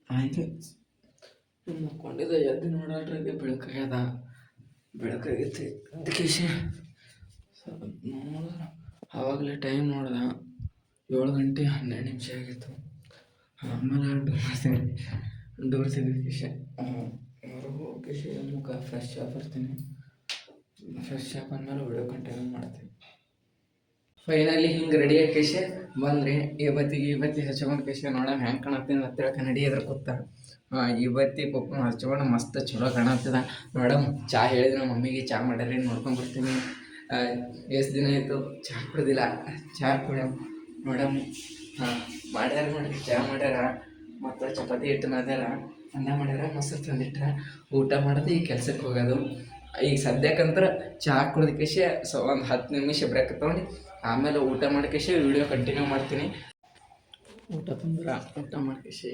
ಆಯ್ತು ಮಕ್ಕೊಂಡಿದ್ದೆ ಎದ್ದು ನೋಡಾಡ್ರಿಗೆ ಬೆಳಕಾಗೈತಿ ಅದಕ್ಕೆ ನೋಡಿದ್ರೆ ಆವಾಗಲೇ ಟೈಮ್ ನೋಡ್ದೆ 7:12 ಆಗಿತ್ತು. ಆಮೇಲೆ ಡೋರ್ ತೆಗೆದಕ್ಕೆ ಹೊರಗೆ ಹೋಗಿ ಮುಖ ಫ್ರೆಶ್ ಆಗಿ ಬರ್ತೀನಿ. ಫ್ರೆಶ್ ಆಗಿ ಬಂದಮೇಲೆ ವಿಡಿಯೋ ಕಂಟಿನ್ಯೂ ಮಾಡ್ತೀನಿ. ಫೈನಲಿ ಹಿಂಗೆ ರೆಡಿ ಆಕೇಶೆ ಬಂದ್ರಿ ಈ ಬತ್ತಿ ಹಚ್ಕೊಂಡು ಕೇಶ ನೋಡೋಣ ಹೆಂಗೆ ಕಾಣತ್ತೀನಿ ಅಂತೇಳಿ ಕನ್ನಡಿ ಎದ್ರ ಕೂತ ಈ ಬತ್ತಿ ಕುಕ್ಕು ಹಚ್ಕೊಂಡು ಮಸ್ತ್ ಚಲೋ ಕಾಣತ್ತದ. ಮೇಡಮ್ ಚಹಾ ಹೇಳಿದ್ರೆ ನಮ್ಮ ಮಮ್ಮಿಗೆ ಚಹಾ ಮಾಡ್ಯಾರ ನೋಡ್ಕೊಂಡ್ಬರ್ತೀನಿ. ಎಷ್ಟು ದಿನ ಆಯಿತು ಚಹಾ ಕುಡ್ದಿಲ್ಲ, ಚಹಾ ಕುಡಿಯೋ ಮೇಡಮ್ ಮಾಡ್ಯಾರ ನೋಡ್ರಿ ಚಹಾ ಮಾಡ್ಯಾರ ಮತ್ತು ಚಪಾತಿ ಹಿಟ್ಟು ಮಾಡ್ಯಾರ, ಅನ್ನ ಮಾಡ್ಯಾರ, ಮೊಸರು ತಂದಿಟ್ಟಾರ. ಊಟ ಮಾಡೋದು ಈಗ ಕೆಲ್ಸಕ್ಕೆ ಹೋಗೋದು. ಈಗ ಸದ್ಯಕ್ಕಂದ್ರೆ ಚಹಾ ಕುಡ್ದಕ್ಕೇಶ ಒಂದು 10 ನಿಮಿಷ ಬ್ರೇಕ್ ತೊಗೊಂಡು ಆಮೇಲೆ ಊಟ ಮಾಡ್ಕೇಶಿ ವಿಡಿಯೋ ಕಂಟಿನ್ಯೂ ಮಾಡ್ತೀನಿ. ಊಟ ಮಾಡ್ಕೇಶಿ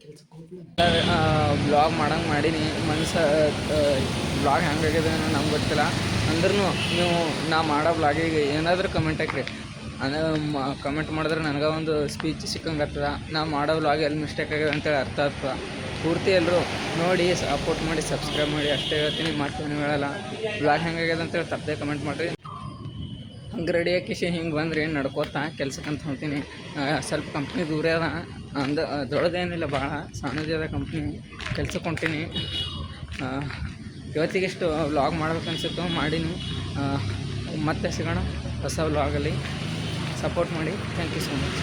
ಕೆಲ್ಸಕ್ಕೆ ಹೋಗ್ಲಿ. ಬ್ಲಾಗ್ ಮಾಡಂಗೆ ಮಾಡೀನಿ. ಬ್ಲಾಗ್ ಹೆಂಗಾಗಿದೆ ಅನ್ನೋ ನಮ್ಗೆ ಗೊತ್ತಿಲ್ಲ. ಅಂದ್ರೂ ನೀವು ನಾ ಮಾಡೋ ಬ್ಲಾಗಿಗೆ ಏನಾದರೂ ಕಮೆಂಟ್ ಹಾಕ್ರಿ. ಕಮೆಂಟ್ ಮಾಡಿದ್ರೆ ನನಗೆ ಒಂದು ಸ್ಪೀಚ್ ಸಿಕ್ಕಂಗೆ ಆಗ್ತದೆ. ನಾ ಮಾಡೋ ಬ್ಲಾಗ್ ಎಲ್ಲಿ ಮಿಸ್ಟೇಕ್ ಆಗಿದೆ ಅಂತೇಳಿ ಅರ್ಥ ಆಗ್ತದೆ. ಪೂರ್ತಿ ಎಲ್ಲರೂ ನೋಡಿ ಸಪೋರ್ಟ್ ಮಾಡಿ ಸಬ್ಸ್ಕ್ರೈಬ್ ಮಾಡಿ ಅಷ್ಟೇ ಹೇಳ್ತೀನಿ. ಮಾಡ್ತೀನಿ ಹೇಳಲ್ಲ. ಬ್ಲಾಗ್ ಹೆಂಗಾಗ್ಯದ ಅಂತೇಳಿ ತಪ್ಪದೆ ಕಮೆಂಟ್ ಮಾಡಿರಿ. ಹಂಗೆ ರೆಡಿ ಹಾಕಿಸಿ ಹಿಂಗೆ ಬಂದ್ರೆ ಏನು ನಡ್ಕೋತಾ ಕೆಲ್ಸಕ್ಕಂತ ಹೊಂತೀನಿ. ಸ್ವಲ್ಪ ಕಂಪ್ನಿ ದೂರ ಅದ, ದೊಡ್ಡದೇನಿಲ್ಲ, ಭಾಳ ಸಣ್ಣದೇ ಅದ ಕಂಪ್ನಿ. ಕೆಲ್ಸಕ್ಕೆ ಹೊಂಟೀನಿ. ಇವತ್ತಿಗೆಷ್ಟು ವ್ಲಾಗ್ ಮಾಡ್ಬೇಕನ್ಸಿತ್ತು, ಮಾಡೀನಿ. ಮತ್ತೆ ಸಿಗೋಣ ಹೊಸ ವ್ಲಾಗಲ್ಲಿ. ಸಪೋರ್ಟ್ ಮಾಡಿ. Thank you so much.